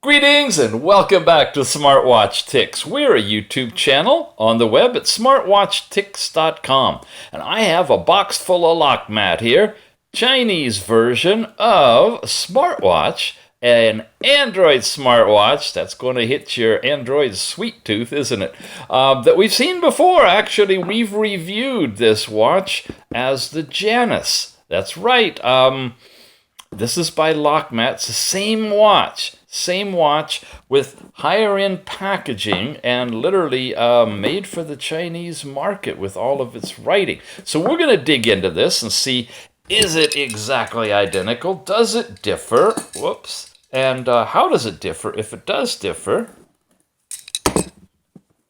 Greetings and welcome back to Smartwatch Ticks. We're a YouTube channel on the web at smartwatchticks.com. And I have a box full of LOKMAT here, Chinese version of Smartwatch, an Android smartwatch that's going to hit your Android sweet tooth, isn't it? That we've seen before. Actually, we've reviewed this watch as the JANUS. That's right. This is by LOKMAT. It's the same watch with higher-end packaging and literally made for the Chinese market with all of its writing. So we're going to dig into this and see, is it exactly identical? Does it differ? Whoops. And how does it differ if it does differ?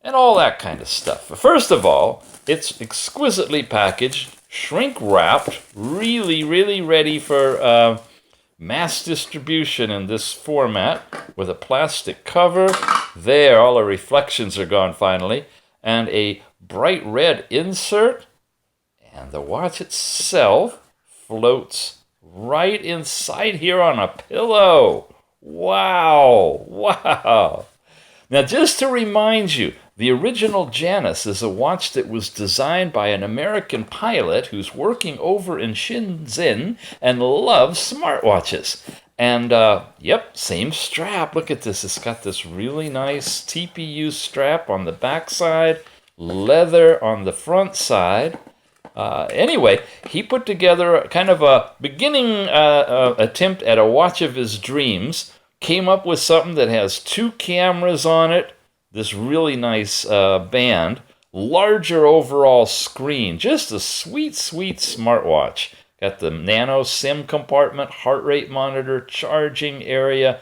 And all that kind of stuff. First of all, it's exquisitely packaged, shrink-wrapped, really ready for mass distribution in this format with a plastic cover. There, all the reflections are gone finally. And a bright red insert. And the watch itself floats right inside here on a pillow. Wow. Now, just to remind you, the original JANUS is a watch that was designed by an American pilot who's working over in Shenzhen and loves smartwatches. And, yep, same strap. Look at this. It's got this really nice TPU strap on the back side, leather on the front side. Anyway, he put together kind of a beginning attempt at a watch of his dreams, came up with something that has 2 cameras on it, this really nice band, larger overall screen, just a sweet smartwatch. Got the nano SIM compartment, heart rate monitor, charging area,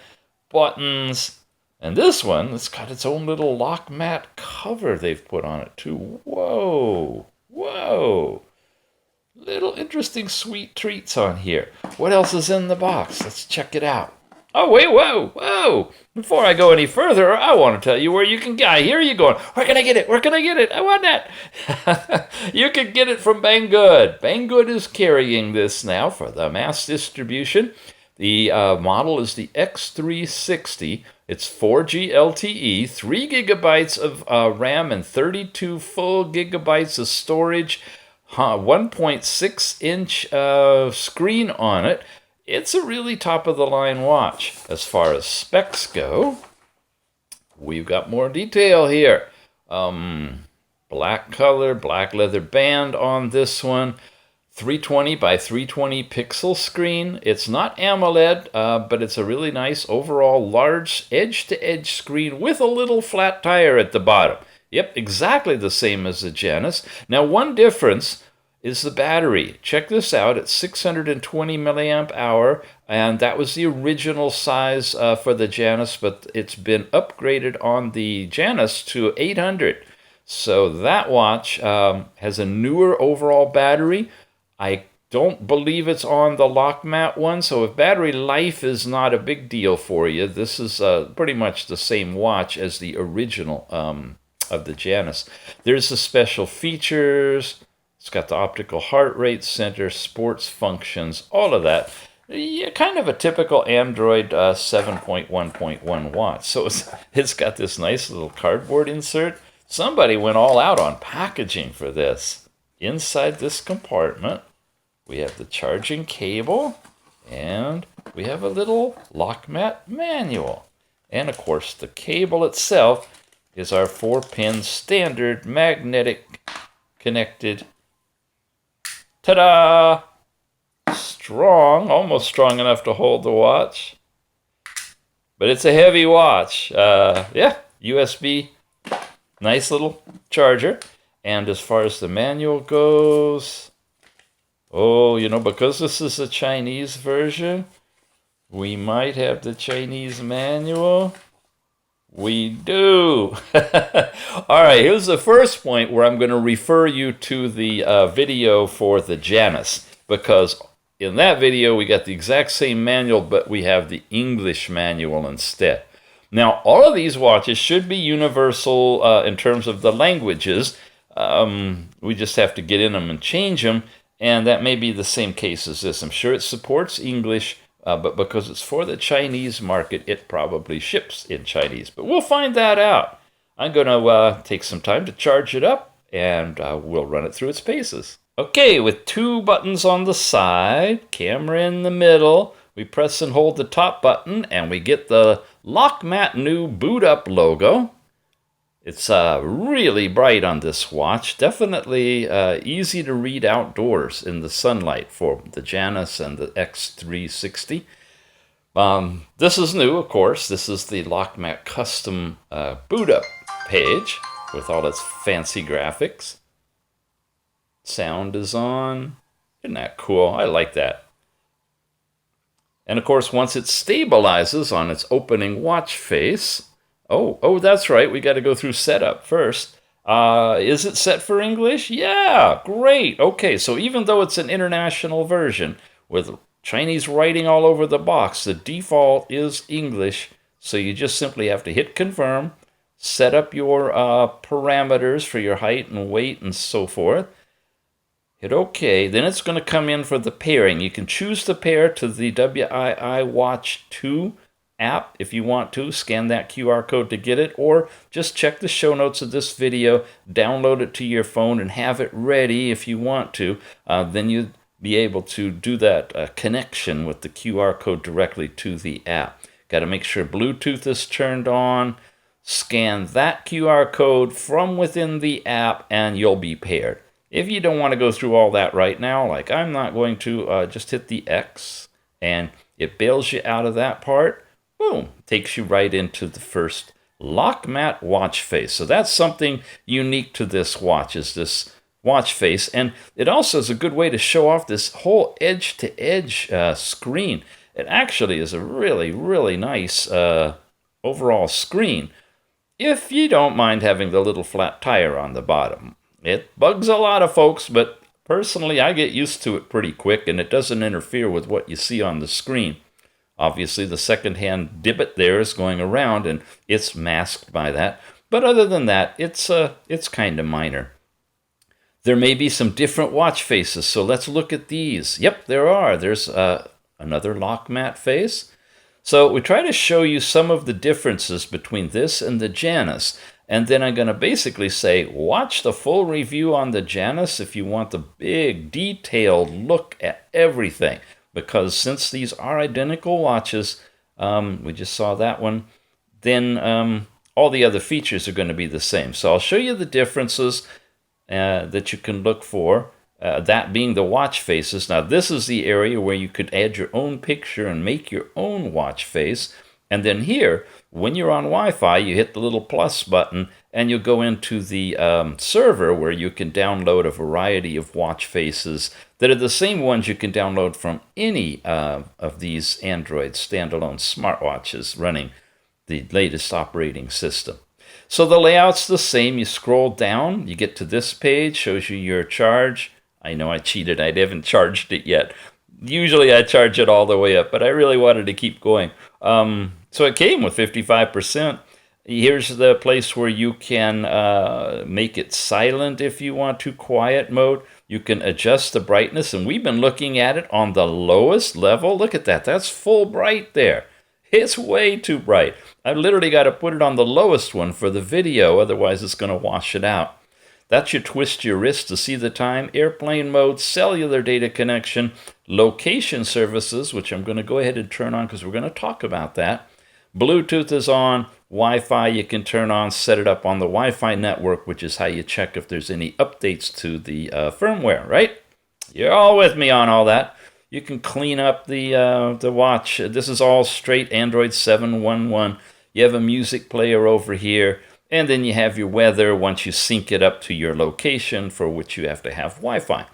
buttons, and this one, it's got its own little LOKMAT cover they've put on it too. Whoa. Little interesting sweet treats on here. What else is in the box? Let's check it out. Oh, wait, whoa. Before I go any further, I want to tell you where you can get it. Here you going. Where can I get it? I want that. You can get it from Banggood. Banggood is carrying this now for the mass distribution. The model is the X360. It's 4G LTE, 3 gigabytes of RAM and 32 full gigabytes of storage, 1.6-inch screen on it. It's a really top-of-the-line watch. As far as specs go, we've got more detail here. Black color, black leather band on this one. 320 by 320 pixel screen. It's not AMOLED, but it's a really nice overall large edge-to-edge screen with a little flat tire at the bottom. Yep, exactly the same as the JANUS. Now, one difference is the battery. Check this out. It's 620 milliamp hour, and that was the original size for the JANUS, but it's been upgraded on the JANUS to 800. So that watch has a newer overall battery. I don't believe it's on the LOKMAT one, so if battery life is not a big deal for you, this is pretty much the same watch as the original of the JANUS. There's the special features. It's got the optical heart rate center, sports functions, all of that. Yeah, kind of a typical Android 7.1.1 watch. So it's got this nice little cardboard insert. Somebody went all out on packaging for this. Inside this compartment, we have the charging cable, and we have a little LOKMAT manual. And of course, the cable itself is our 4-pin standard magnetic connected. Ta-da! Strong, almost strong enough to hold the watch. But it's a heavy watch. Yeah, USB, nice little charger. And as far as the manual goes, because this is a Chinese version, we might have the Chinese manual. We do. All right, here's the first point where I'm going to refer you to the video for the JANUS, because in that video we got the exact same manual, but we have the English manual instead. Now, all of these watches should be universal in terms of the languages. We just have to get in them and change them, and that may be the same case as this. I'm sure it supports English, but because it's for the Chinese market, it probably ships in Chinese. But we'll find that out. I'm going to take some time to charge it up, and we'll run it through its paces. Okay, with 2 buttons on the side, camera in the middle, we press and hold the top button, and we get the LOKMAT new boot up logo. It's really bright on this watch. Definitely easy to read outdoors in the sunlight for the JANUS and the X360. This is new, of course. This is the LOKMAT custom boot up page with all its fancy graphics. Sound is on. Isn't that cool? I like that. And of course, once it stabilizes on its opening watch face, oh, that's right, we got to go through setup first. Is it set for English? Yeah, great. Okay, so even though it's an international version with Chinese writing all over the box, the default is English, so you just simply have to hit confirm, set up your parameters for your height and weight and so forth. Hit OK. Then it's going to come in for the pairing. You can choose to pair to the WII Watch 2 app if you want to. Scan that QR code to get it, or just check the show notes of this video, download it to your phone, and have it ready if you want to. Then you'll be able to do that connection with the QR code directly to the app. Got to make sure Bluetooth is turned on. Scan that QR code from within the app, and you'll be paired. If you don't want to go through all that right now, like I'm not going to, just hit the X, and it bails you out of that part. Boom, takes you right into the first LOKMAT watch face. So that's something unique to this watch, is this watch face. And it also is a good way to show off this whole edge-to-edge screen. It actually is a really, really nice overall screen, if you don't mind having the little flat tire on the bottom. It bugs a lot of folks, but personally I get used to it pretty quick, and it doesn't interfere with what you see on the screen. Obviously the second-hand divot there is going around, and it's masked by that. But other than that, it's kind of minor. There may be some different watch faces, so let's look at these. Yep, there are. There's another LOKMAT face. So we try to show you some of the differences between this and the JANUS. And then I'm going to basically say, watch the full review on the JANUS if you want the big, detailed look at everything. Because since these are identical watches, we just saw that one, then all the other features are going to be the same. So I'll show you the differences that you can look for, that being the watch faces. Now, this is the area where you could add your own picture and make your own watch face. And then here, when you're on Wi-Fi, you hit the little plus button, and you'll go into the server where you can download a variety of watch faces that are the same ones you can download from any of these Android standalone smartwatches running the latest operating system. So the layout's the same. You scroll down, you get to this page, shows you your charge. I know I cheated. I haven't charged it yet. Usually I charge it all the way up, but I really wanted to keep going. So it came with 55%. Here's the place where you can make it silent if you want to, quiet mode. You can adjust the brightness, and we've been looking at it on the lowest level. Look at that. That's full bright there. It's way too bright. I've literally got to put it on the lowest one for the video, otherwise it's going to wash it out. That's your twist your wrist to see the time, airplane mode, cellular data connection, location services, which I'm going to go ahead and turn on because we're going to talk about that. Bluetooth is on. Wi-Fi you can turn on, set it up on the Wi-Fi network, which is how you check if there's any updates to the firmware, right? You're all with me on all that. You can clean up the watch. This is all straight Android 7.1.1. You have a music player over here, and then you have your weather once you sync it up to your location, for which you have to have Wi-Fi.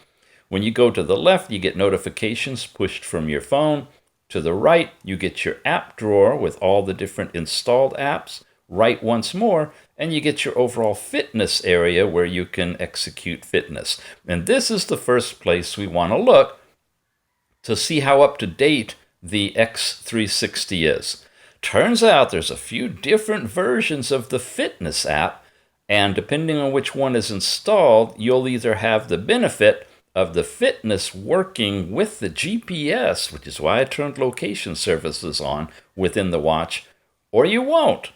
When you go to the left, you get notifications pushed from your phone. To the right, you get your app drawer with all the different installed apps. Right once more, and you get your overall fitness area where you can execute fitness. And this is the first place we want to look to see how up to date the X360 is. Turns out there's a few different versions of the fitness app, and depending on which one is installed, you'll either have the benefit of the fitness working with the GPS, which is why I turned location services on within the watch, or you won't.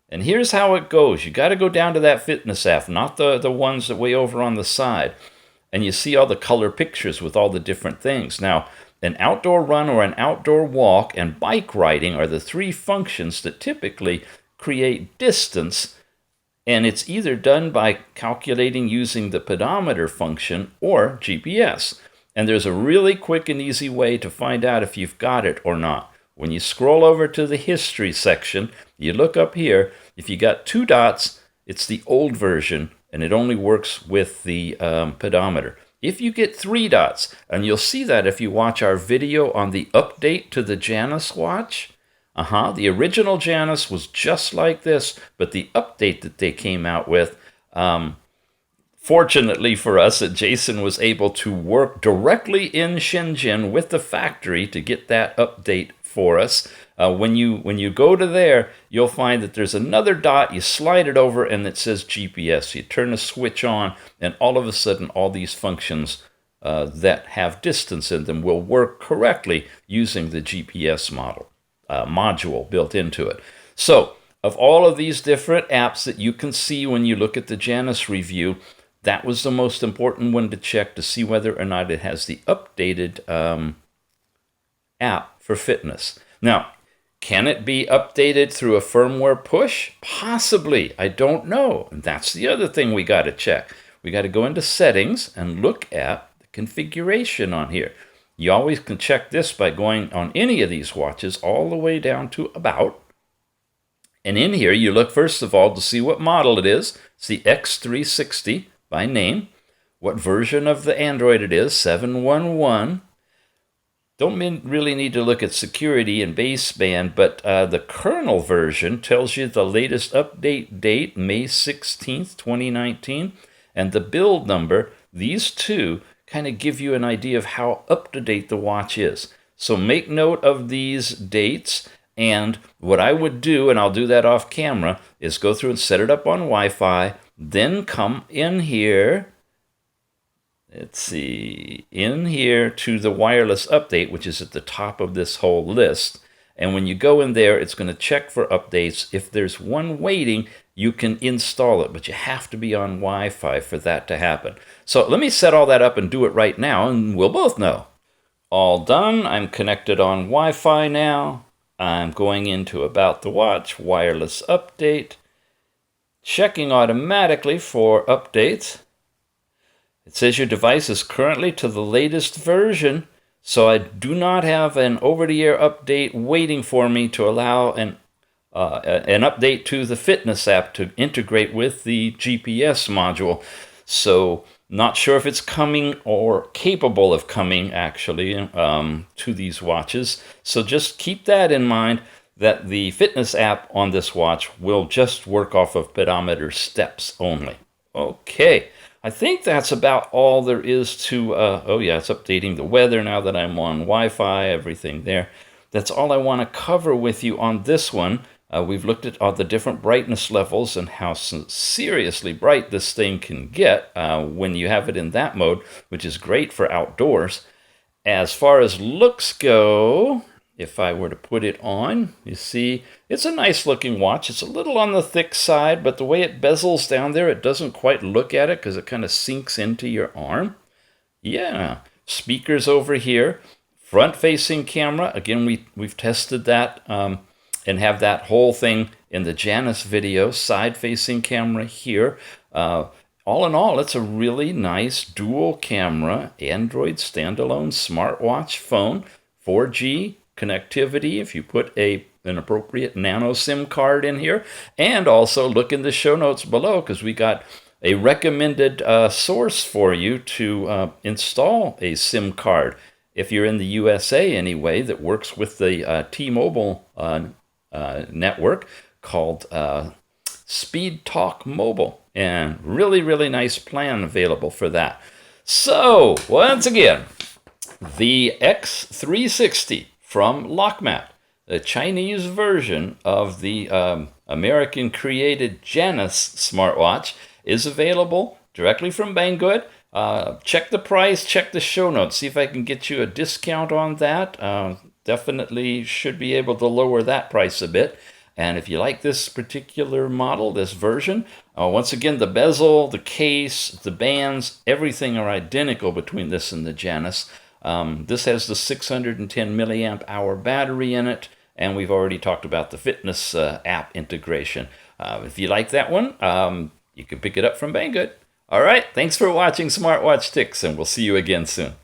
And here's how it goes. You got to go down to that fitness app, not the ones that way over on the side. And you see all the color pictures with all the different things. Now, an outdoor run or an outdoor walk and bike riding are the three functions that typically create distance. And it's either done by calculating using the pedometer function or GPS. And there's a really quick and easy way to find out if you've got it or not. When you scroll over to the history section, you look up here. If you got 2 dots, it's the old version, and it only works with the pedometer. If you get 3 dots, and you'll see that if you watch our video on the update to the JANUS watch, the original JANUS was just like this, but the update that they came out with, fortunately for us, that Jason was able to work directly in Shenzhen with the factory to get that update for us. When you go to there, you'll find that there's another dot. You slide it over, and it says GPS. You turn the switch on, and all of a sudden, all these functions that have distance in them will work correctly using the GPS module built into it. So, of all of these different apps that you can see when you look at the JANUS review, that was the most important one to check to see whether or not it has the updated app for fitness. Now, can it be updated through a firmware push? Possibly. I don't know. And that's the other thing we got to check. We got to go into settings and look at the configuration on here. You always can check this by going on any of these watches all the way down to about. And in here, you look first of all to see what model it is. It's the X360 by name. What version of the Android it is, 711. Don't really need to look at security and baseband, but the kernel version tells you the latest update date, May 16th, 2019, and the build number. These two kind of give you an idea of how up-to-date the watch is. So make note of these dates, and what I would do, and I'll do that off camera, is go through and set it up on Wi-Fi, then come in here. Let's see, in here to the wireless update, which is at the top of this whole list. And when you go in there, it's going to check for updates. If there's one waiting, you can install it, but you have to be on Wi-Fi for that to happen. So let me set all that up and do it right now, and we'll both know. All done. I'm connected on Wi-Fi now. I'm going into About the Watch, wireless update, checking automatically for updates. It says your device is currently to the latest version, so I do not have an over-the-air update waiting for me to allow an update to the fitness app to integrate with the GPS module. So not sure if it's coming or capable of coming, actually, to these watches. So just keep that in mind, that the fitness app on this watch will just work off of pedometer steps only. Okay. I think that's about all there is to, oh yeah, it's updating the weather now that I'm on Wi-Fi, everything there. That's all I want to cover with you on this one. We've looked at all the different brightness levels and how seriously bright this thing can get when you have it in that mode, which is great for outdoors. As far as looks go, if I were to put it on, you see, it's a nice looking watch. It's a little on the thick side, but the way it bezels down there, it doesn't quite look at it because it kind of sinks into your arm. Yeah, speakers over here, front-facing camera. Again, we've tested that and have that whole thing in the JANUS video, side-facing camera here. All in all, it's a really nice dual camera, Android standalone smartwatch phone, 4G connectivity if you put an appropriate nano SIM card in here. And also look in the show notes below because we got a recommended source for you to install a SIM card if you're in the USA anyway, that works with the T-Mobile network called Speed Talk Mobile. And really, really nice plan available for that. So, once again, the X360 from LOKMAT, the Chinese version of the American-created JANUS smartwatch, is available directly from Banggood. Check the price, check the show notes, see if I can get you a discount on that. Definitely should be able to lower that price a bit. And if you like this particular model, this version, once again, the bezel, the case, the bands, everything are identical between this and the JANUS. This has the 610 milliamp hour battery in it, and we've already talked about the fitness app integration. If you like that one, you can pick it up from Banggood. All right, thanks for watching Smartwatch Tips, and we'll see you again soon.